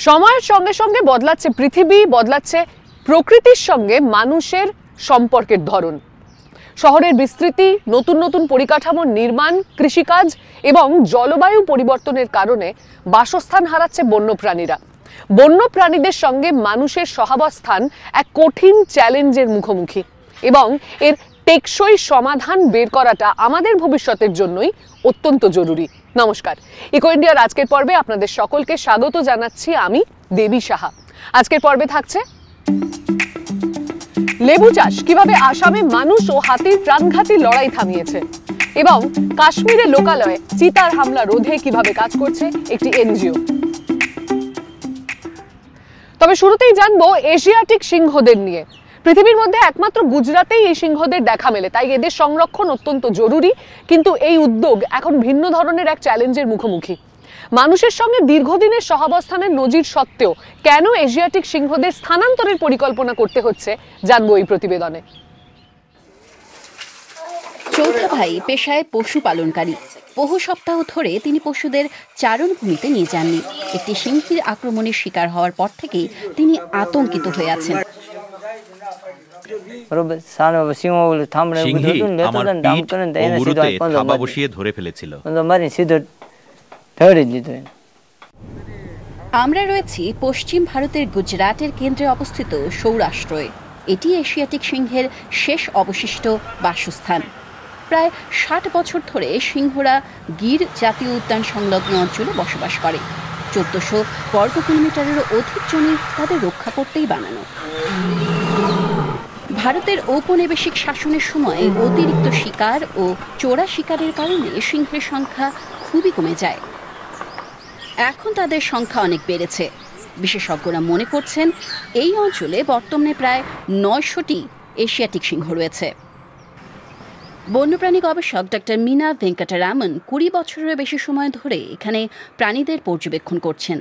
সময়ের সঙ্গে সঙ্গে বদলাচ্ছে পৃথিবী, বদলাচ্ছে প্রকৃতির সঙ্গে মানুষের সম্পর্কের ধরন। শহরের বিস্তৃতি, নতুন নতুন পরিকাঠামোর নির্মাণ, কৃষিকাজ এবং জলবায়ু পরিবর্তনের কারণে বাসস্থান হারাচ্ছে বন্যপ্রাণীরা। বন্যপ্রাণীদের সঙ্গে মানুষের সহাবস্থান এক কঠিন চ্যালেঞ্জের মুখোমুখি এবং এর টেকসই সমাধান বের করাটা আমাদের ভবিষ্যতের জন্যই অত্যন্ত জরুরি। নমস্কার, ইকো ইন্ডিয়ার আজকের পর্বে আপনাদের সকলকে স্বাগত জানাচ্ছি আমি দেবী সাহা। আজকের পর্বে থাকছে লেবু চাষ কিভাবে আসামে মানুষ ও হাতির প্রাণঘাতী লড়াই থামিয়েছে এবং কাশ্মীরের লোকালয়ে চিতার হামলা রোধে কিভাবে কাজ করছে একটি এনজিও। তবে শুরুতেই জানবো এশিয়াটিক সিংহদের নিয়ে। পৃথিবীর মধ্যে একমাত্র গুজরাতেই এই সিংহদের দেখা মেলে, তাই এদের সংরক্ষণ অত্যন্ত জরুরি। কিন্তু এই উদ্যোগ এখন ভিন্ন ধরনের এক চ্যালেঞ্জের মুখোমুখি। মানুষের সঙ্গে দীর্ঘদিনের সহাবস্থানের নজির সত্ত্বেও কেন এশিয়াটিক সিংহদের স্থানান্তরের পরিকল্পনা করতে হচ্ছে জানবো এই প্রতিবেদনে। চৌথা ভাই পেশায় পশুপালনকারী। বহু সপ্তাহ ধরে তিনি পশুদের চারণভূমিতে নিয়ে যাননি। একটি সিংহীর আক্রমণের শিকার হওয়ার পর থেকেই তিনি আতঙ্কিত হয়ে আছেন। আমরা রয়েছি পশ্চিম ভারতের গুজরাটের কেন্দ্রে অবস্থিত সৌরাষ্ট্রে। এটি এশিয়াটিক সিংহের শেষ অবশিষ্ট বাসস্থান। প্রায় ৬০ বছর ধরে সিংহরা গির জাতীয় উদ্যান সংলগ্ন অঞ্চলে বসবাস করে। ১৪০০ বর্গ কিলোমিটারেরও অধিক জমি তাদের রক্ষা করতেই বানানো। ভারতের ঔপনিবেশিক শাসনের সময় অতিরিক্ত শিকার ও চোরা শিকারের কারণে সিংহের সংখ্যা খুবই কমে যায়। এখন তাদের সংখ্যা অনেক বেড়েছে। বিশেষজ্ঞরা মনে করছেন এই অঞ্চলে বর্তমানে প্রায় ৯০০টি এশিয়াটিক সিংহ রয়েছে। বন্যপ্রাণী গবেষক ডক্টর মীনা ভেঙ্কটরামন ২০ বছরের বেশি সময় ধরে এখানে প্রাণীদের পর্যবেক্ষণ করছেন।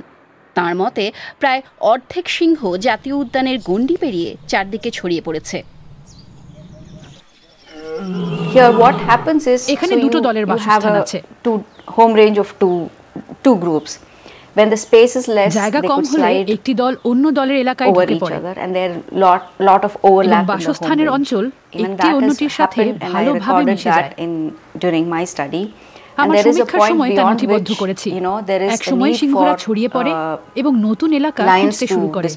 তাঁর মতে প্রায় অর্ধেক সিংহ জাতীয় উদ্যানের গণ্ডি পেরিয়ে চারদিকে ছড়িয়ে পড়েছে। এখানে দুটো দলের বাসস্থান আছে। জায়গা কম হলে একটি দল অন্য দলের এলাকায় ঢুকে পড়ে এবং বাসস্থানের অঞ্চল একটি অন্যটির সাথে ভালোভাবে মিশে যায়। আমার সমীক্ষার সময় তা নথিবদ্ধ করেছি। এক সময় সিংহরা ছড়িয়ে পড়ে এবং নতুন এলাকা খুঁজতে শুরু করে।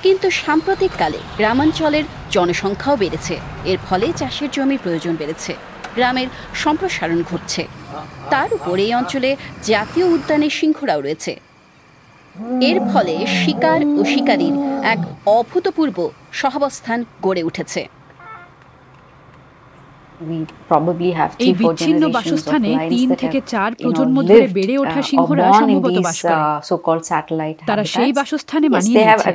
কিন্তু সাম্প্রতিককালে গ্রামাঞ্চলের জনসংখ্যাও বেড়েছে। এর ফলে চাষের জমির প্রয়োজন বেড়েছে, গ্রামের সম্প্রসারণ ঘটছে। তার উপর এই অঞ্চলে জাতীয় উদ্যানের সিংহরাও রয়েছে। এর ফলে শিকার ও শিকারীর এক অভূতপূর্ব সহাবস্থান গড়ে উঠেছে। এই বিচ্ছিন্ন বাসস্থানে ৩ থেকে ৪ প্রজন্ম ধরে বেড়ে ওঠা সিংহরা সম্ভবত বাস করে। তারা সেই বাসস্থানে মানিয়ে নিয়েছে।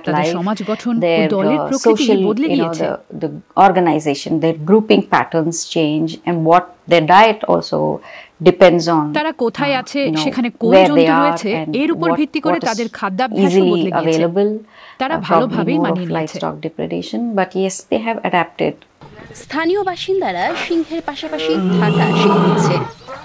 তাদের সমাজ গঠন ও দলের প্রকৃতি বদলে গিয়েছে। তারা কোথায় আছে, সেখানে কোন জন্তু রয়েছে, এর উপর ভিত্তি করে তাদের খাদ্যাভ্যাস বদলে গিয়েছে। তারা ভালোভাবেই মানিয়ে নিয়েছে। স্থানীয় বাসিন্দারা সিংহের পাশাপাশি থাকা শিখে নিচ্ছে।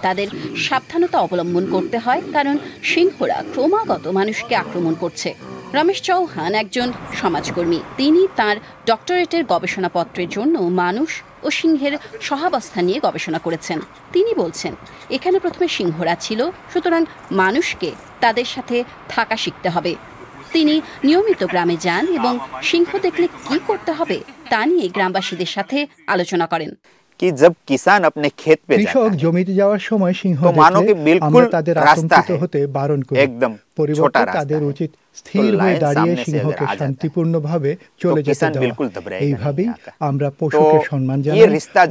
তাদের সাবধানতা অবলম্বন করতে হয়, কারণ সিংহরা ক্রমাগত মানুষকে আক্রমণ করছে। রমেশ চৌহান একজন সমাজকর্মী। তিনি তার ডক্টরেটের গবেষণাপত্রের জন্য মানুষ ও সিংহের সহাবস্থান নিয়ে গবেষণা করেছেন। তিনি বলছেন, এখানে প্রথমে সিংহরা ছিল, সুতরাং মানুষকে তাদের সাথে থাকা শিখতে হবে। তিনি নিয়মিত গ্রামে যান এবং সিংহ দেখলে কি করতে হবে তা নিয়ে গ্রামবাসীদের সাথে আলোচনা করেন। কৃষক জমিতে যাওয়ার সময় সিংহ দেখলে আমরা তাদের আতঙ্কিত হতে বারণ করি। পরিবর্তে তাদের উচিত স্থির হয়ে দাঁড়িয়ে সিংহকে শান্তিপূর্ণভাবে চলে যেতে দেওয়া। এইভাবেই আমরা পশুকে সম্মান জানাই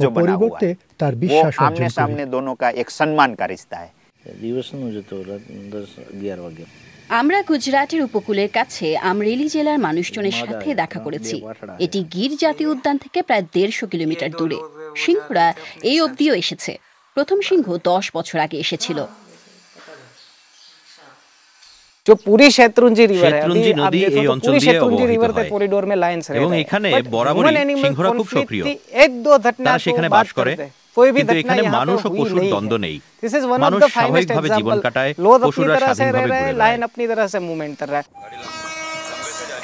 ও পরিবর্তে তার বিশ্বাস অর্জন করি। আমরা গুজরাটের উপকূলের কাছে আমরেলি জেলার মানুষজনের সাথে দেখা করেছি। এটি গির জাতীয় উদ্যান থেকে প্রায় ১৫০ কিলোমিটার দূরে। সিংহরা এই অবধিও এসেছে। প্রথম সিংহ ১০ বছর আগে এসেছিল। शेत्रुंजी नदी এই অঞ্চল দিয়ে অববাহিত হয় এবং এখানে বরাবরই সিংহরা খুব সক্রিয়। তারা সেখানে বাস করে কিন্তু এখানে মানুষ ও পশুর দ্বন্দ্ব নেই। মানুষ স্বাভাবিকভাবে জীবন কাটায়, পশুরা স্বাধীনভাবে ঘুরে বেড়ায়।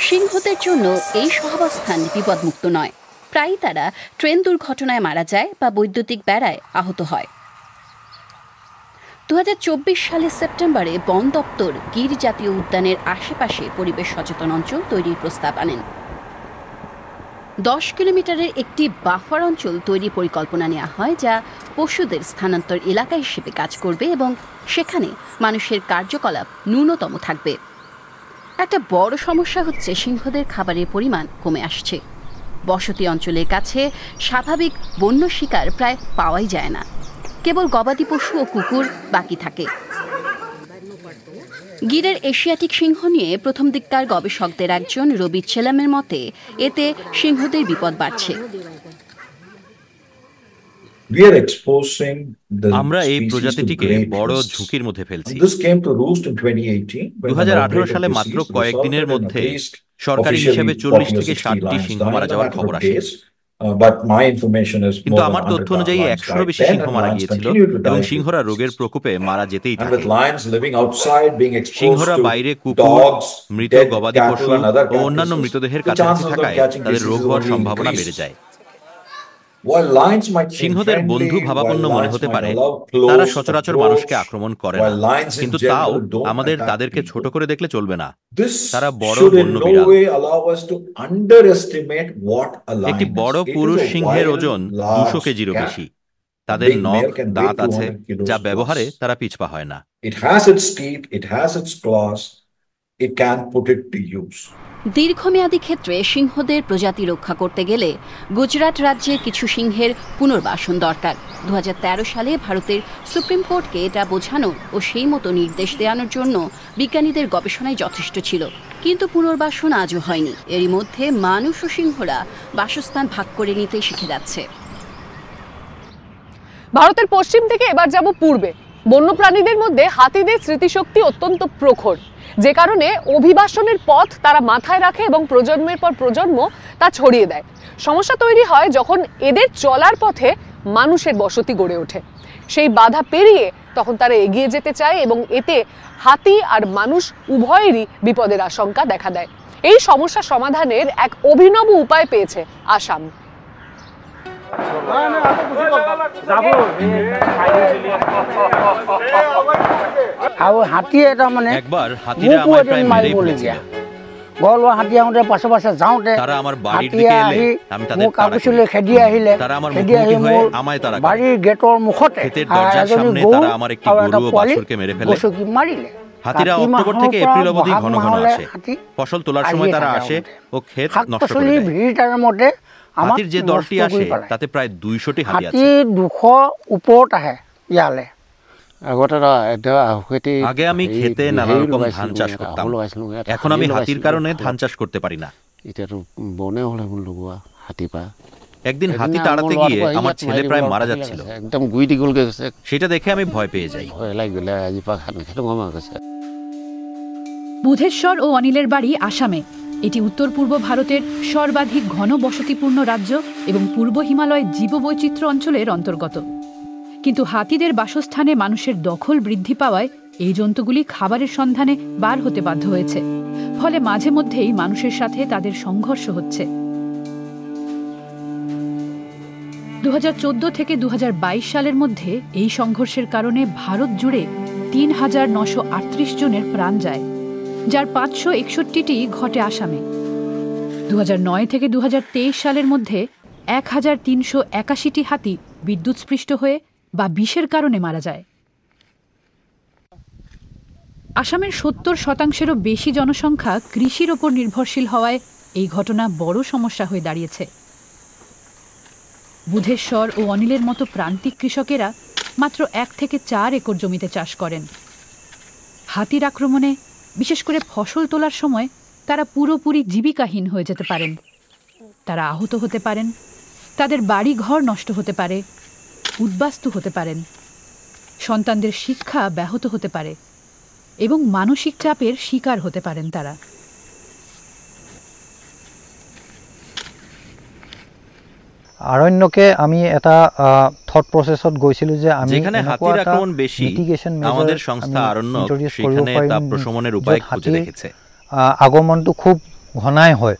সিংহদের জন্য এই সহাবস্থান বিপদমুক্ত নয়। প্রায়ই তারা ট্রেন দুর্ঘটনায় মারা যায় বা বৈদ্যুতিক বেড়ায় আহত হয়। 2024 সালের সেপ্টেম্বরে বন দপ্তর গির জাতীয় উদ্যানের আশেপাশে পরিবেশ সচেতন অঞ্চল তৈরির প্রস্তাব আনেন। 10 কিলোমিটারের একটি বাফার অঞ্চল তৈরির পরিকল্পনা নেওয়া হয়, যা পশুদের স্থানান্তর এলাকা হিসেবে কাজ করবে এবং সেখানে মানুষের কার্যকলাপ ন্যূনতম থাকবে। একটা বড় সমস্যা হচ্ছে সিংহদের খাবারের পরিমাণ কমে আসছে। বসতি অঞ্চলের কাছে স্বাভাবিক বন্য শিকার প্রায় পাওয়াই যায় না, কেবল গবাদি পশু ও কুকুর বাকি থাকে। গিরের এশিয়াটিক সিংহ নিয়ে প্রথম দিককার গবেষকদের একজন রবি ছেলামের মতে এতে সিংহদের বিপদ বাড়ছে। আমরা এই প্রজাতিটিকে বড় ঝুঁকির মধ্যে ফেলছি। 2018 সালে মাত্র কয়েকদিনের মধ্যে সরকারি হিসেবে 40 থেকে 60টি সিংহ মারা যাওয়ার খবর আসে। কিন্তু আমার তথ্য অনুযায়ী 100-ও বেশি সিংহ মারা গিয়েছিল এবং সিংহরা রোগের প্রকোপে মারা যেতেই থাকে। সিংহরা বাইরে কুকুর, মৃত গবাদি পশু ও অন্যান্য মৃতদেহের কাছাকাছি থাকায় তাদের রোগ হওয়ার সম্ভাবনা বেড়ে যায়। সিংহদের বন্ধু ভাবাপন্ন মনে হতে পারে, তারা সচরাচর মানুষকে আক্রমণ করে না, কিন্তু তাও আমাদের তাদেরকে ছোট করে দেখলে চলবে না। তারা বড় বন্য বিড়াল। একটি বড় পুরুষ সিংহের ওজন 200 কেজিরও বেশি। তাদের নখ, দাঁত আছে, যা ব্যবহারে তারা পিছপা হয় না। দীর্ঘমেয়াদী ক্ষেত্রে সিংহদের প্রজাতি রক্ষা করতে গেলে গুজরাট রাজ্যের কিছু সিংহের পুনর্বাসন দরকার। 2013 সালে ভারতের সুপ্রিম কোর্টকে এটা বোঝানো ও সেই মতো নির্দেশ দেওয়ানোর জন্য বিজ্ঞানীদের গবেষণায় যথেষ্ট ছিল, কিন্তু পুনর্বাসন আজও হয়নি। এরই মধ্যে মানুষ ও সিংহরা বাসস্থান ভাগ করে নিতে শিখে যাচ্ছে। ভারতের পশ্চিম থেকে এবার যাব পূর্বে। বন্যপ্রাণীদের মধ্যে হাতিদের স্মৃতিশক্তি অত্যন্ত প্রখর, যে কারণে অভিবাসনের পথ তারা মাথায় রাখে এবং প্রজন্মের পর প্রজন্ম তা ছড়িয়ে দেয়। সমস্যা তৈরি হয় যখন এদের চলার পথে মানুষের বসতি গড়ে ওঠে। সেই বাধা পেরিয়ে তখন তারা এগিয়ে যেতে চায় এবং এতে হাতি আর মানুষ উভয়েরই বিপদের আশঙ্কা দেখা দেয়। এই সমস্যা সমাধানের এক অভিনব উপায় পেয়েছে আসাম। একবার হাতিরা আমায় প্রায় মেরেই ফেলেছিল। গলুৱা হাতী আহোঁতে পাছে পাছে যাওঁতে তারা আমার বাড়ির দিকে এলে আমি তাদের কাগজলৈ খেদি আহিলে। তারা আমার মুখোমুখি হয়ে আমায় তাড়া করে। বাড়ির গেটৰ মুখতে ক্ষেতের দরজার সামনে তারা আমার একটি গরু ও বাছুরকে মেরে ফেলে। মারিলে। হাতিরা অক্টোবর থেকে এপ্রিল অবধি ঘন ঘন আসে। ফসল তোলার সময় তারা আসে ও ক্ষেত নষ্ট করে দেয়। হাতির যে দলটি আসে তাতে প্রায় 200টি হাতি আছে। 200 ওপৰত আহে ইয়ালে। আগে আমি খেতে নানা রকম ধান চাষ করতাম, এখন আমি হাতির কারণে ধান চাষ করতে পারি না। একদিন হাতি তাড়াতে গিয়ে আমার ছেলে প্রায় মারা যাচ্ছিল, সেটা দেখে আমি ভয় পেয়ে যাই। বুধেশ্বর ও অনিলের বাড়ি আসামে। এটি উত্তর পূর্ব ভারতের সর্বাধিক ঘন বসতিপূর্ণ রাজ্য এবং পূর্ব হিমালয় জীববৈচিত্র্য অঞ্চলের অন্তর্গত। কিন্তু হাতিদের বাসস্থানে মানুষের দখল বৃদ্ধি পাওয়ায় এই জন্তুগুলি খাবারের সন্ধানে বার হতে বাধ্য হয়েছে, ফলে মাঝে মধ্যেই মানুষের সাথে তাদের সংঘর্ষ হচ্ছে। 2014 থেকে 2022 সালের মধ্যে এই সংঘর্ষের কারণে ভারত জুড়ে 3938 জনের প্রাণ যায়, যার 561টি ঘটে আসামে। 2009 থেকে 2023 সালের মধ্যে 1381টি হাতি বিদ্যুৎস্পৃষ্ট হয়ে বা বিষের কারণে মারা যায়। আসামের 70%-এরও বেশি জনসংখ্যা কৃষির ওপর নির্ভরশীল হওয়ায় এই ঘটনা বড় সমস্যা হয়ে দাঁড়িয়েছে। বুধেশ্বর ও অনিলের মতো প্রান্তিক কৃষকেরা মাত্র 1 থেকে 4 একর জমিতে চাষ করেন। হাতির আক্রমণে বিশেষ করে ফসল তোলার সময় তারা পুরোপুরি জীবিকাহীন হয়ে যেতে পারেন। তারা আহত হতে পারেন, তাদের বাড়ি ঘর নষ্ট হতে পারে, উদ্বাস্তু হতে পারেন, সন্তানদের শিক্ষা ব্যাহত হতে পারে এবং মানসিক চাপের শিকার হতে পারেন তারা। আৰণ্যকে আমি এটা থট প্ৰসেছত গৈছিলো যে আমি যেখানে হাতির আক্রমণ বেশি আমাদের সংস্থা আরণ্যক সেখানে তা প্রশমনের উপায় খুঁজে দেখেছে। আগমনটো খুব ঘনাই হয়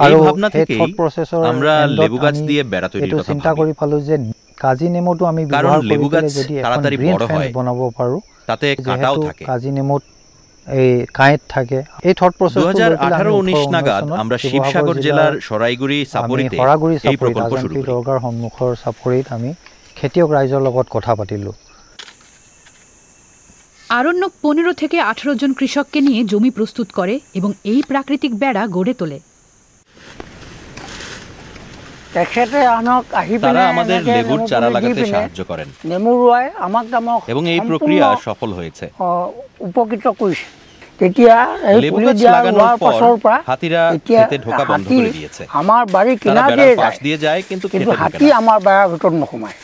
আৰু এই থট প্ৰসেছৰ আমরা লেবু গাছ দিয়ে বেড়া তৈরির কথা চিন্তা কৰি পালো যে কাজি নেমুটো আমি ব্যৱহাৰ কৰি যদি তাড়াতাড়ি বড় হয় বনাব পাৰো, তাতে কাটাও থাকে, কাজি নেমুত এই কাঁইট থাকে। এই থট প্রসেস 2018-19 নাগাদ আমরা শিবসাগর জেলার সরাইগুড়ি সাপৰিতে এই প্ৰকল্প শুরু করি। দৰগাৰ সন্মুখৰ সাপৰিত আমি খেতিয়ক ৰাইজৰ লগত কথা পাতিলো। আরণ্যক 15 থেকে 18 জন কৃষককে নিয়ে জমি প্রস্তুত করে এবং এই প্রাকৃতিক বেড়া গড়ে তোলে। তারা আমাদের লেবুর চারা লাগাতে সাহায্য করেন এবং এই প্রক্রিয়া সফল হয়েছে। উপকৃত কৰিছে। তেতিয়া এই লেবু পুলি গাছ দিয়া লাগানোর পাছৰ পৰা হাতিরা খেতে ঢোকা বন্ধ করে দিয়েছে। আমার বাড়ি কিনা দিয়ে যায় কিন্তু হাতি আমার বাড়ির ভিতর নোসোমায়।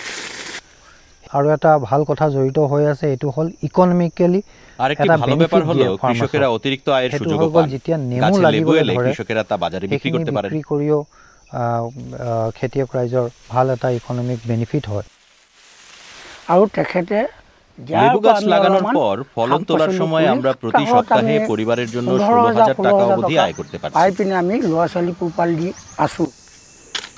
আৰু এটা ভাল কথা জড়িত হৈ আছে, এটো হল ইকোনমিক্যালি আরেকটি ভালো ব্যাপার হলো কৃষকেরা অতিরিক্ত আয়ের সুযোগ পান। যেতিয়া নেমু লাগিবলৈ ধৰে কৃষকেরা তা বাজারে বিক্রি করতে পারেন। বিক্রি কৰিও খেতিয়ক ৰাইজৰ ভাল এটা ইকোনমিক বেনিফিট হয়। আৰু তেখেতে লেবু গাছ লাগানোর পর ফলন তোলার সময় আমরা প্রতি সপ্তাহে পরিবারের জন্য 16,000 টাকা অবধি আয় করতে পারছি। পাই পিনে আমি ল'ৰা ছোৱালী পোহপাল দি আছো।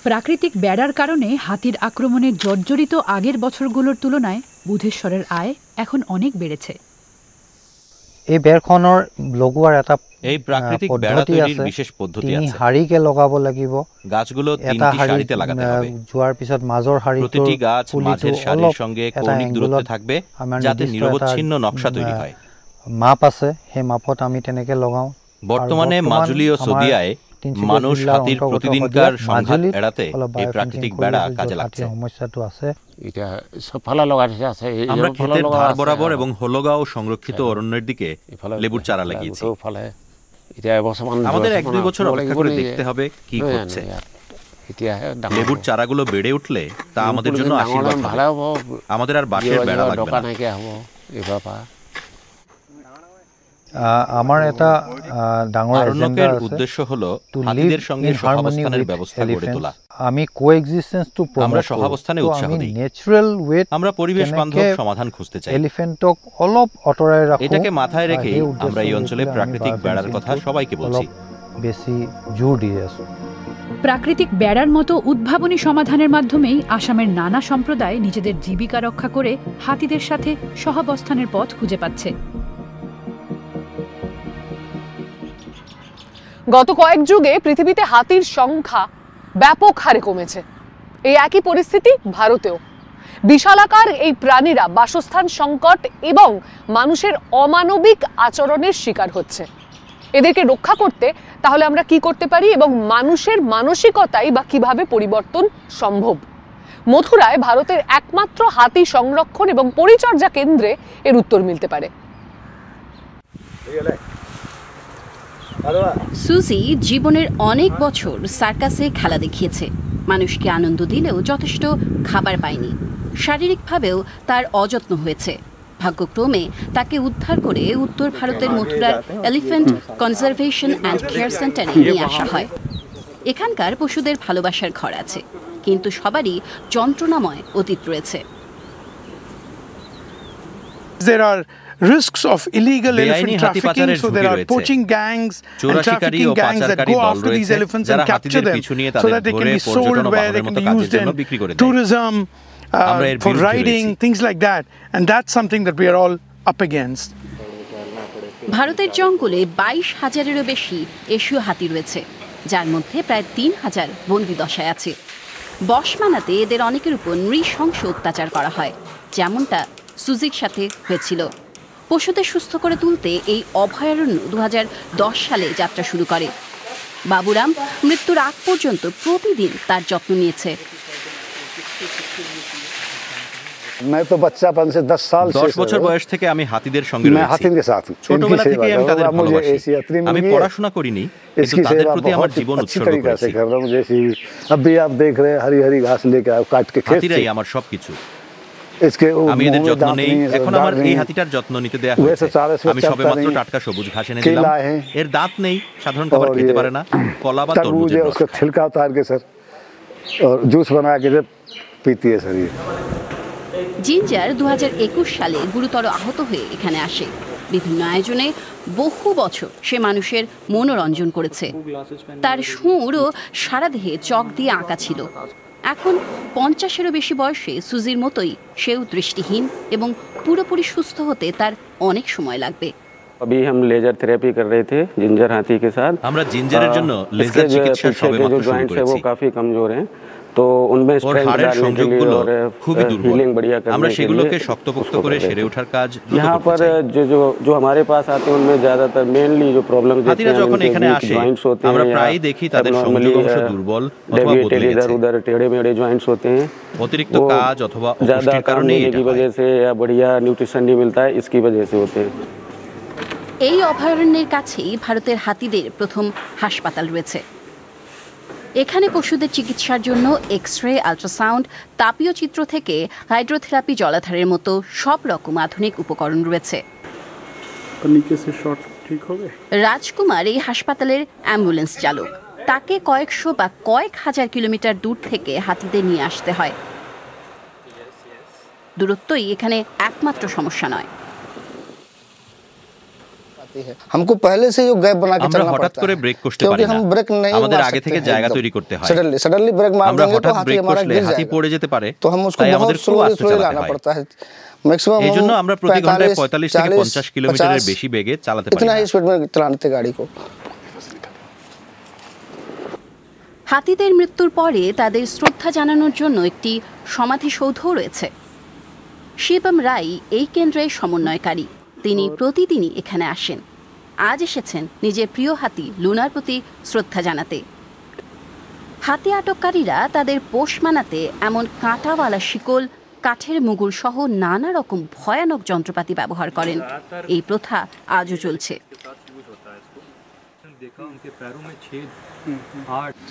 প্রাকৃতিক বেড়ার কারণে হাতির আক্রমণে জর্জরিত আগের বছরগুলোর তুলনায় বুধেশ্বরের আয় এখন অনেক বেড়েছে। এই বেৰখনৰ লগোৱাৰ এটা এই প্রাকৃতিক বেড়া তৈরির বিশেষ পদ্ধতি আছে। হাড়িকে লগাব লাগিব, গাছগুলো তিনটি সারিতে লাগাতে হবে। জোয়ার পিছত মাজৰ হাড়িটো প্রতিটি গাছ মাঝের সারির সঙ্গে কৌণিক দূরত্বে থাকবে যাতে নিরবচ্ছিন্ন নকশা তৈরি হয়। মাপ আছে, সেই মাপত আমি তেনেকে লগাও। বর্তমানে মাজুলি ও সদিয়ায় মানুষ হাতির প্রতিদিনকার সংঘাত এড়াতে এই প্রাকৃতিক বেড়া কাজে লাগছে। সমস্যাটো আছে। এটা সবফালে লাগাইছে আছে। আমরা ক্ষেতের ধার বরাবর এবং হলগাঁও সংরক্ষিত অরণ্যের দিকে লেবুর চারা লাগিয়েছি। আমাদের 1-2 বছর অপেক্ষা করে দেখতে হবে কি হচ্ছে। লেবুর চারাগুলো বেড়ে উঠলে তা আমাদের জন্য আশীর্বাদ হবে। আমাদের আর বাঁশের বেড়া লাগবে না। আমার এটা ডাঙৰ এজেন্ডা আছে। উদ্দেশ্য হলো হাতিদের সঙ্গে সহাবস্থানের ব্যবস্থা গড়ে তোলা। আমি কোএক্সিস্টেন্সটো প্রমোট আমরা সহাবস্থানে উৎসাহ দিই। ন্যাচারাল ওয়ে আমরা পরিবেশ বান্ধব সমাধান খুঁজতে চাই। এলিফ্যান্টক অলপ অটৰাই রাখো। এটাকে মাথায় রেখে আমরা এই অঞ্চলে প্রাকৃতিক বেড়ার কথা সবাইকে বলছি। বেশি জোর দিয়ে আছো। প্রাকৃতিক বেড়ার মতো উদ্ভাবনী সমাধানের মাধ্যমেই আসামের নানা সম্প্রদায় নিজেদের জীবিকা রক্ষা করে হাতিদের সাথে সহাবস্থানের পথ খুঁজে পাচ্ছে। গত কয়েক যুগে পৃথিবীতে হাতির সংখ্যা ব্যাপক হারে কমেছে। এই একই পরিস্থিতি ভারতেও। বিশালাকার এই প্রাণীরা বাসস্থান সংকট এবং মানুষের অমানবিক আচরণের শিকার হচ্ছে। এদেরকে রক্ষা করতে তাহলে আমরা কি করতে পারি এবং মানুষের মানসিকতাই বা কিভাবে পরিবর্তন সম্ভব? মথুরায় ভারতের একমাত্র হাতি সংরক্ষণ এবং পরিচর্যা কেন্দ্রে এর উত্তর মিলতে পারে। সুজি জীবনের অনেক বছর সার্কাসে খেলা দেখিয়েছে। মানুষকে আনন্দ দিলেও যথেষ্ট খাবার পায়নি। শারীরিকভাবেও তার অযত্ন হয়েছে। ভাগ্যক্রমে তাকে উদ্ধার করে উত্তর ভারতের মথুরার এলিফ্যান্ট কনজারভেশন অ্যান্ড কেয়ার সেন্টারে নিয়ে আসা হয়। এখানকার পশুদের ভালোবাসার ঘর আছে, কিন্তু সবারই যন্ত্রণাময় অতীত রয়েছে। There are risks of illegal elephant trafficking, so there are poaching gangs and trafficking gangs that go after these elephants and capture them so that they can be sold where they can be used in tourism, for riding, things like that. And that's something that we are all up against. ভারতের জঙ্গলে 22,000-এরও বেশি এশীয় হাতি রয়েছে, যার মধ্যে প্রায় 3,000 বন্দি দশায় আছে। বশ মানাতে এদের অনেকের উপর নৃশংস অত্যাচার করা হয়, যেমনটা সুজির সাথে হয়েছিল। পশুদের সুস্থ করে তুলতে এই অভয়ারণ্য 2010 সালে যাত্রা শুরু করে। বাবুরাম মৃত্যুর আগ পর্যন্ত প্রতিদিন তার যত্ন নিয়েছে। 10 বছর বয়স থেকে আমি হাতিদের সঙ্গে রয়েছি। ছোটবেলা থেকে আমি তাদের ভালোবাসি। আমি পড়াশোনা করিনি, কিন্তু তাদের প্রতি আমার জীবন উৎসর্গ করেছি। হাতিরাই আমার সবকিছু। আমি এদের যত্ন নেই। এখন আমার এই হাতিটার যত্ন নিতে দেয়া হয়েছে। আমি সবেমাত্র টাটকা সবুজ ঘাস এনে দিলাম। এর দাঁত নেই, সাধারণ খাবার খেতে পারে না, কলা বা তরমুজের রস খায়। और जूस बना के पीती है सर। জিঞ্জার 2021 সালে গুরুতর আহত হয়ে এখানে আসে। বিভিন্ন আয়োজনে বহু বছর সে মানুষের মনোরঞ্জন করেছে। তার সুরও সারা দেহে চক দিয়ে আঁকা ছিল। এখন 50-এরও বেশি বয়সে সুজির মতোই সেও দৃষ্টিহীন এবং পুরোপুরি সুস্থ হতে তার অনেক সময় লাগবে। अभी हम लेजर थेरेपी कर रहे थे जिंजर हाथी के साथ। আমরা জিঞ্জারের জন্য লেজার চিকিৎসা সবেমাত্র শুরু করেছি। वो काफी कमजोर हैं तो उनमें স্ট্রেংথ সংযোগগুলো খুবই দুর্বল। আমরা সেগুলোকে শক্তপোক্ত করে সেরে ওঠার কাজ দ্রুত यहाँ पर जो हमारे पास आते हैं उनमें ज्यादातर मेनली जो प्रॉब्लम হাতিরা যখন এখানে আসে আমরা প্রায়ই দেখি তাদের সংযোগ অংশ দুর্বল অথবা বদলে গেছে। इधर टेढ़े मेढ़े जॉइंट्स होते हैं। অতিরিক্ত কাজ অথবা ज्यादा অপুষ্টির काम কারণে की वजह से या बढ़िया न्यूट्रिशन नहीं मिलता है इसकी वजह से होते हैं। এই অভয়ারণ্যের কাছেই ভারতের হাতিদের প্রথম হাসপাতাল রয়েছে। এখানে পশুদের চিকিৎসার জন্য এক্স-রে, আল্ট্রাসাউন্ড, তাপীয় চিত্র থেকে হাইড্রোথেরাপি, জলাধারের মতো সব রকম আধুনিক উপকরণ রয়েছে। রাজকুমার এই হাসপাতালের অ্যাম্বুলেন্স চালক। তাকে কয়েকশো বা কয়েক হাজার কিলোমিটার দূর থেকে হাতিদের নিয়ে আসতে হয়। দূরত্বই এখানে একমাত্র সমস্যা নয়। हमको पहले से जो गैप बना के चलना पड़ता है। হঠাৎ করে ব্রেক করতে পারি না। हम ब्रेक नहीं আমাদের আগে থেকে জায়গা তৈরি করতে হয়। सडनली ब्रेक मार देंगे तो हाथी हमारा गिर হাতি पड़े যেতে পারে। तो हम उसको बहुत स्लोली लाना पड़ता है। मैक्सिमम এজন্য আমরা প্রতি ঘন্টায় 45 থেকে 50 কিলোমিটারের বেশি বেগে চালাতে পারি। इतना ही स्पीड में चलाते थे गाड़ी को। হাতিদের মৃত্যুর পরে তাদের শ্রদ্ধা জানানোর জন্য একটি সমাধিসৌধও রয়েছে। শিবম রায় এই কেন্দ্রের সমন্বয়কারী। তিনি প্রতিদিনই এখানে আসেন। আজ এসেছেন নিজের প্রিয় হাতি লুনার প্রতি শ্রদ্ধা জানাতে। হাতি আটককারীরা তাদের পোষ মানাতে এমন কাঁটাওয়ালা শিকল, কাঠের মুগুর সহ নানা রকম ভয়ানক যন্ত্রপাতি ব্যবহার করেন। এই প্রথা আজও চলছে।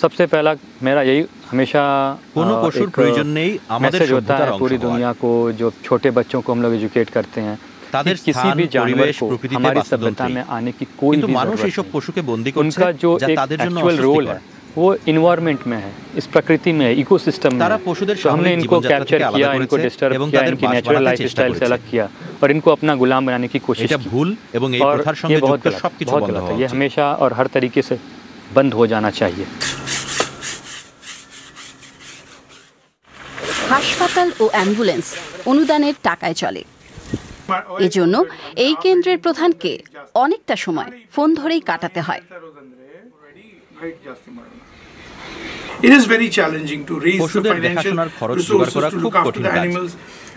सबसे पहला मेरा यही हमेशा কোনো পশুর প্রয়োজন নেই আমাদের সভ্যতার অংশ पूरी दुनिया को जो छोटे बच्चों को हम लोग एजुकेट करते हैं তাদের किसी भी जानवर को हमारी सभ्यता में आने की कोई भी মানুষ এইসব পশুকে বন্দী করছে। उनका जो एक एक्चुअल रोल है वो इन्वायरमेंट में है, इस प्रकृति में है, इकोसिस्टम में है। तो हमने इनको कैप्चर किया, इनको डिस्टर्ब किया, इनकी नेचुरल लाइफस्टाइल से अलग किया और इनको अपना गुलाम बनाने की कोशिश की। भूल এবং এই প্রথার সঙ্গে যুক্ত সবকিছু বন্ধ হওয়া উচিত। ये हमेशा और हर तरीके से बंद हो जाना चाहिए। হাসপাতাল ও অ্যাম্বুলেন্স অনুদানের টাকায় চলে। এজন্য এই কেন্দ্রের প্রধানকে অনেকটা সময় ফোন ধরেই কাটাতে হয়। It is very challenging to raise the financial resources to look after the animals.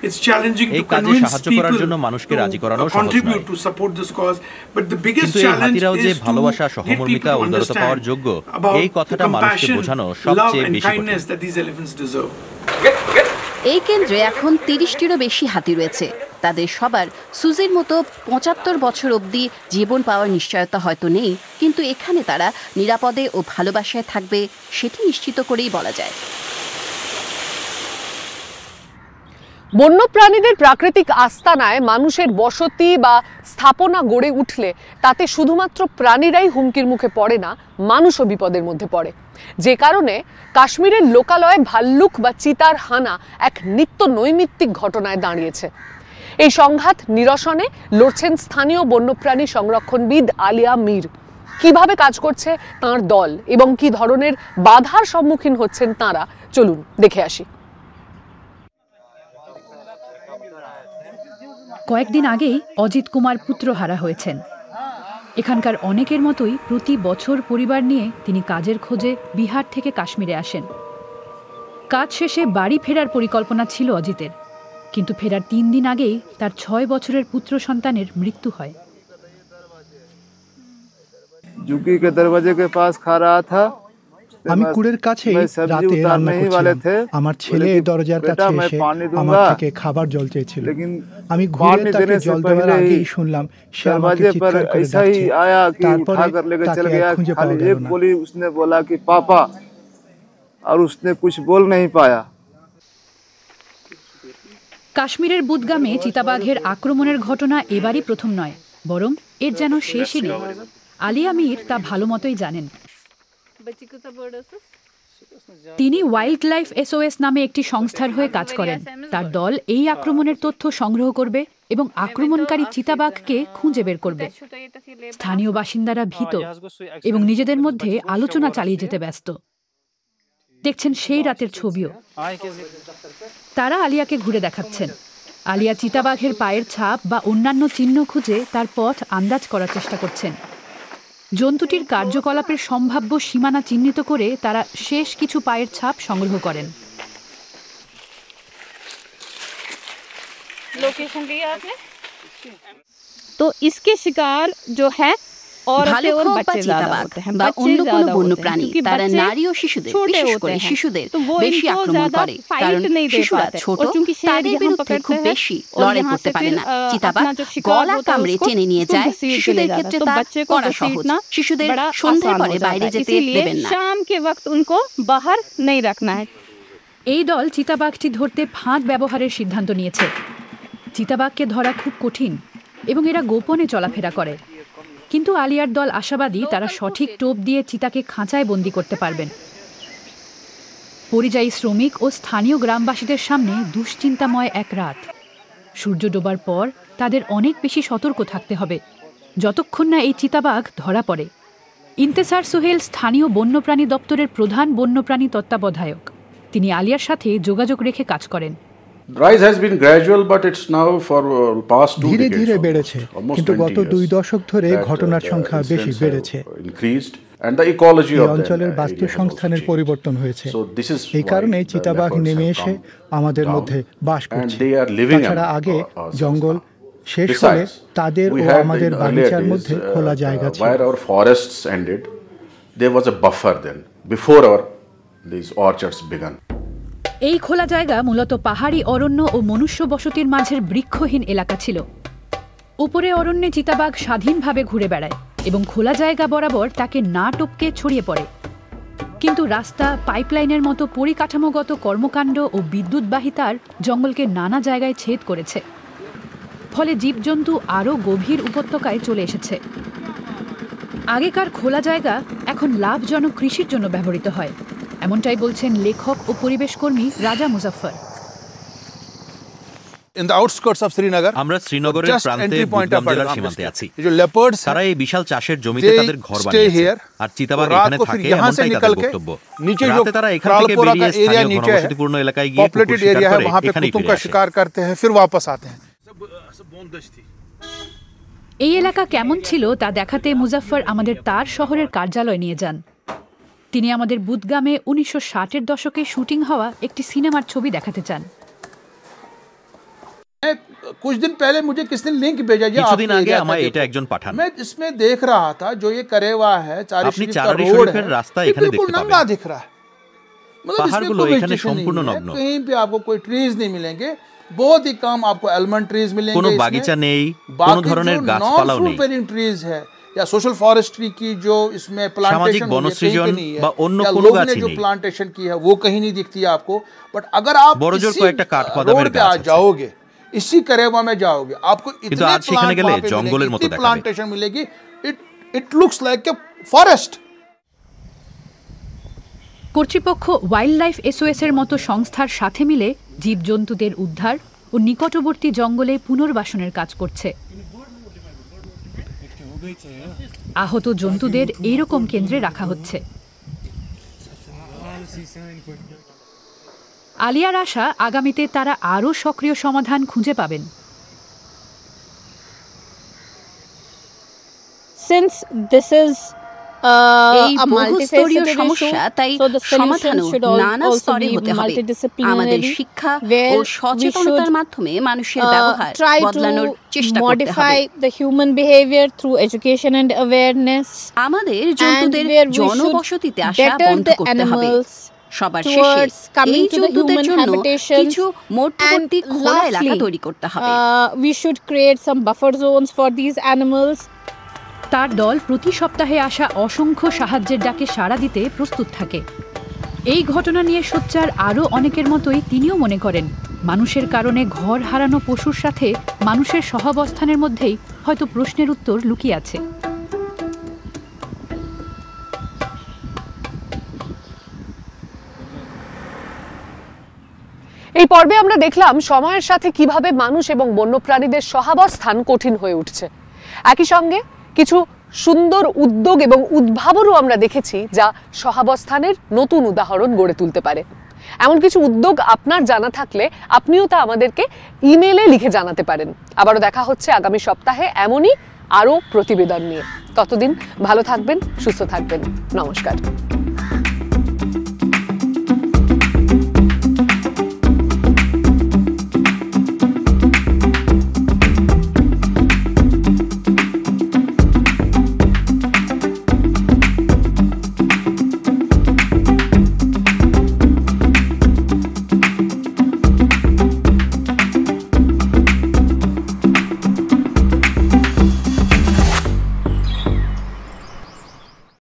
It's challenging to convince people to contribute to support this cause. But the biggest challenge is to get people to understand about the compassion, love and kindness that these elephants deserve. এই কেন্দ্রে এখন 30টিরও বেশি হাতি রয়েছে। তাদের সবার সুজির মতো 75 বছর অবধি জীবন পাওয়ার নিশ্চয়তা হয়তো নেই, কিন্তু এখানে তারা নিরাপদে ও ভালোবাসায় থাকবে সেটি নিশ্চিত করেই বলা যায়। বন্যপ্রাণীদের প্রাকৃতিক আস্তানায় মানুষের বসতি বা স্থাপনা গড়ে উঠলে তাতে শুধুমাত্র প্রাণীরাই হুমকির মুখে পড়ে না, মানুষও বিপদের মধ্যে পড়ে। যে কারণে কাশ্মীরের লোকালয়ে ভাল্লুক বা চিতার হানা এক নিত্য নৈমিত্তিক ঘটনায় দাঁড়িয়েছে। এই সংঘাত নিরসনে লড়ছেন স্থানীয় বন্যপ্রাণী সংরক্ষণবিদ আলিয়া মীর। কিভাবে কাজ করছে তাঁর দল এবং কি ধরনের বাধার সম্মুখীন হচ্ছেন তাঁরা, চলুন দেখে আসি। কয়েকদিন আগেই অজিত কুমার পুত্রহারা হয়েছেন। এখানকার অনেকের মতোই প্রতি বছর পরিবার নিয়ে তিনি কাজের খোঁজে বিহার থেকে কাশ্মীরে আসেন। কাজ শেষে বাড়ি ফেরার পরিকল্পনা ছিল অজিতের, কিন্তু ফেরার 3 দিন আগেই তার 6 বছরের পুত্র সন্তানের মৃত্যু হয়। झुग्गी के दरवाजे के पास खा रहा था। আমি কুড়ের কাছে রাতে রান্না করছিলাম। আমার ছেলে দরজার কাছে এসে আমার থেকে খাবার জল চেয়েছিল। আমি ঘুরে তাকে জল দেওয়ার আগেই শুনলাম সে আমাকে চিৎকার করে ডাকছে। তারপরে তাকে খুঁজে পাওয়া গেল না। उसने बोला कि पापा और उसने कुछ बोल नहीं पाया। কাশ্মীরের বুদগামে চিতাবাঘের আক্রমণের ঘটনা এবারই প্রথম নয়, বরং এর যেন শেষই নেই। আলিয়া মীর তা ভালো মতোই জানেন। তিনি ওয়াইল্ড লাইফ SOS নামে একটি সংস্থার হয়ে কাজ করেন। তার দল এই আক্রমণের তথ্য সংগ্রহ করবে এবং আক্রমণকারী চিতাবাঘকে খুঁজে বের করবে। স্থানীয় বাসিন্দারা ভীত এবং নিজেদের মধ্যে আলোচনা চালিয়ে যেতে ব্যস্ত। দেখছেন সেই রাতের ছবিও। তারা আলিয়াকে ঘুরে দেখাচ্ছেন। আলিয়া চিতাবাঘের পায়ের ছাপ বা অন্যান্য চিহ্ন খুঁজে তার পথ আন্দাজ করার চেষ্টা করছেন। জন্তুটির কার্যকলাপের সম্ভাব্য সীমানা চিহ্নিত করে তারা শেষ কিছু পায়ের ছাপ সংগ্রহ করেন। लोकेशन लिया आपने? तो इसके शिकार जो है ভালো হোক বা চিতাবাঘ বা অন্য কোনো বন্য প্রাণী, তারা নারী ও শিশুদের, বিশেষ করে শিশুদের বেশি আক্রমণ করে, কারণ শিশুরা ছোট, তাদের বিরুদ্ধে খুব বেশি লড়াই করতে পারে না। চিতাবাঘ গলা কামড়ে টেনে নিয়ে যায়, শিশুদের ক্ষেত্রে তা করা সহজ। শিশুদের সন্ধ্যার পরে বাইরে যেতে দেবেন না। शाम के वक्त उनको बाहर नहीं रखना है। এই দল চিতাবাঘটি ধরতে ফাঁদ ব্যবহারের সিদ্ধান্ত নিয়েছে। চিতাবাঘকে ধরা খুব কঠিন এবং এরা গোপনে চলাফেরা করে। কিন্তু আলিয়ার দল আশাবাদী তারা সঠিক টোপ দিয়ে চিতাকে খাঁচায় বন্দি করতে পারবেন। পরিযায়ী শ্রমিক ও স্থানীয় গ্রামবাসীদের সামনে দুশ্চিন্তাময় এক রাত। সূর্য ডোবার পর তাদের অনেক বেশি সতর্ক থাকতে হবে, যতক্ষণ না এই চিতাবাঘ ধরা পড়ে। ইন্তেসার সোহেল স্থানীয় বন্যপ্রাণী দপ্তরের প্রধান বন্যপ্রাণী তত্ত্বাবধায়ক। তিনি আলিয়ার সাথে যোগাযোগ রেখে কাজ করেন। ধীরে ধীরে বেড়েছে, কিন্তু গত 2 দশক ধরে ঘটনার সংখ্যা বেশি বেড়েছে। এই অঞ্চলের বাস্তুসংস্থানের পরিবর্তন হয়েছে। এই কারণে চিতাবাঘ নেমে এসে আমাদের মধ্যে বাস করছে। তাছাড়া আগে জঙ্গল শেষ হলে তাদের ও আমাদের বাগিচার মধ্যে খোলা জায়গা ছিল। এই খোলা জায়গা মূলত পাহাড়ি অরণ্য ও মনুষ্য বসতির মাঝের বৃক্ষহীন এলাকা ছিল। উপরে অরণ্যে চিতাবাঘ স্বাধীনভাবে ঘুরে বেড়ায় এবং খোলা জায়গা বরাবর তাকে না টপকে ছড়িয়ে পড়ে। কিন্তু রাস্তা, পাইপলাইনের মতো পরিকাঠামোগত কর্মকাণ্ড ও বিদ্যুৎবাহী তার জঙ্গলকে নানা জায়গায় ছেদ করেছে। ফলে জীবজন্তু আরও গভীর উপত্যকায় চলে এসেছে। আগেকার খোলা জায়গা এখন লাভজনক কৃষির জন্য ব্যবহৃত হয়, এমনটাই বলছেন লেখক ও পরিবেশ কর্মী রাজা মুজাফফর। আমরা শ্রীনগরের প্রান্তে বুদগাম জেলার সীমান্তে আছি। তারা এই বিশাল চাষের জমিতে তাদের ঘর বানিয়েছে, আর চিতাবাঘ এখানে থাকে এমনটাই তাদের বক্তব্য। রাতে তারা এখান থেকে বেরিয়ে স্থানীয় ঘনবসতিপূর্ণ এলাকায় গিয়ে কুকুর শিকার করে এখানেই ফিরে আসে। এই এলাকা কেমন ছিল তা দেখাতে মুজাফফর আমাদের তার শহরের কার্যালয় নিয়ে যান। তিনি আমাদের বুদগামে 1960-এর দশকে শুটিং হওয়া একটি সিনেমার ছবি দেখাতে চান। कुछ दिन पहले मुझे किसने लिंक भेजा जी, কিছুদিন আগে আমায় এটা একজন পাঠান। मैं इसमें देख रहा था जो ये करे हुआ है चारी আপনি शरीफ का চারারি रोड শরীফের है, রাস্তা এখানে দেখতে बिल्कुल পাবেন। नंगा दिख रहा है। मतलब পাহাড়গুলো এখানে সম্পূর্ণ নগ্ন। कहीं पे आपको कोई ट्रीज नहीं मिलेंगे, बहुत ही कम आपको आलमंड ट्रीज मिलेंगे। কোনো বাগিচা নেই, কোনো ধরনের গাছপালাও নেই। ट्रीज है या सोशल फॉरेस्ट्री की जो इसमें प्लांटेशन বনসৃজন বা অন্য কোনো গাছই जो নেই। प्लांटेशन की है वो कहीं नहीं दिखती है आपको। बट अगर आप বড়জোর কয়েকটা কাঠবাদামের पे आ গাছ আছে। जाओगे, इसी करेवा में जाओगे, आपको কিন্তু আজ সেখানে গেলে জঙ্গলের মতো দেখাবে। प्लांटेशन मिलेगी, it looks like a forest. কর্তৃপক্ষ ওয়াইল্ড লাইফ SOS এর মতো সংস্থার সাথে মিলে জীবজন্তুদের উদ্ধার ও নিকটবর্তী জঙ্গলে পুনর্বাসনের কাজ করছে। আহত জন্তুদের এইরকম কেন্দ্রে রাখা হচ্ছে। আলিয়ার আশা আগামীতে তারা আরও সক্রিয় সমাধান খুঁজে পাবেন। Since this is এই বহুস্তরীয় সমস্যা, তাই সমাধানও নানা স্তরে হতে হবে। আমাদের শিক্ষা ও সচেতনতার মাধ্যমে মানুষের ব্যবহার বদলানোর চেষ্টা করতে হবে। the human behavior through education and awareness, আমাদের জন্তুদের জনবসতিতে আসা বন্ধ করতে হবে। সবার শেষে এই জন্তুদের জন্য কিছু মধ্যবর্তী খোলা এলাকা তৈরি করতে হবে। we should create some buffer zones for these animals. তার দল প্রতি সপ্তাহে আসা অসংখ্য সাহায্যের ডাকে সাড়া দিতে প্রস্তুত থাকে। এই ঘটনা নিয়ে সোচ্চার আরও অনেকের মতোই তিনিও মনে করেন মানুষের কারণে ঘর হারানো পশুর সাথে মানুষের সহাবস্থানের মধ্যেই হয়তো প্রশ্নের উত্তর লুকিয়ে আছে। এই পর্বে আমরা দেখলাম সময়ের সাথে কিভাবে মানুষ এবং বন্যপ্রাণীদের সহাবস্থান কঠিন হয়ে উঠছে। একই সঙ্গে কিছু সুন্দর উদ্যোগ এবং উদ্ভাবনও আমরা দেখেছি যা সহাবস্থানের নতুন উদাহরণ গড়ে তুলতে পারে। এমন কিছু উদ্যোগ আপনার জানা থাকলে আপনিও তা আমাদেরকে ইমেলে লিখে জানাতে পারেন। আবারও দেখা হচ্ছে আগামী সপ্তাহে এমনই আরও প্রতিবেদন নিয়ে। ততদিন ভালো থাকবেন, সুস্থ থাকবেন। নমস্কার।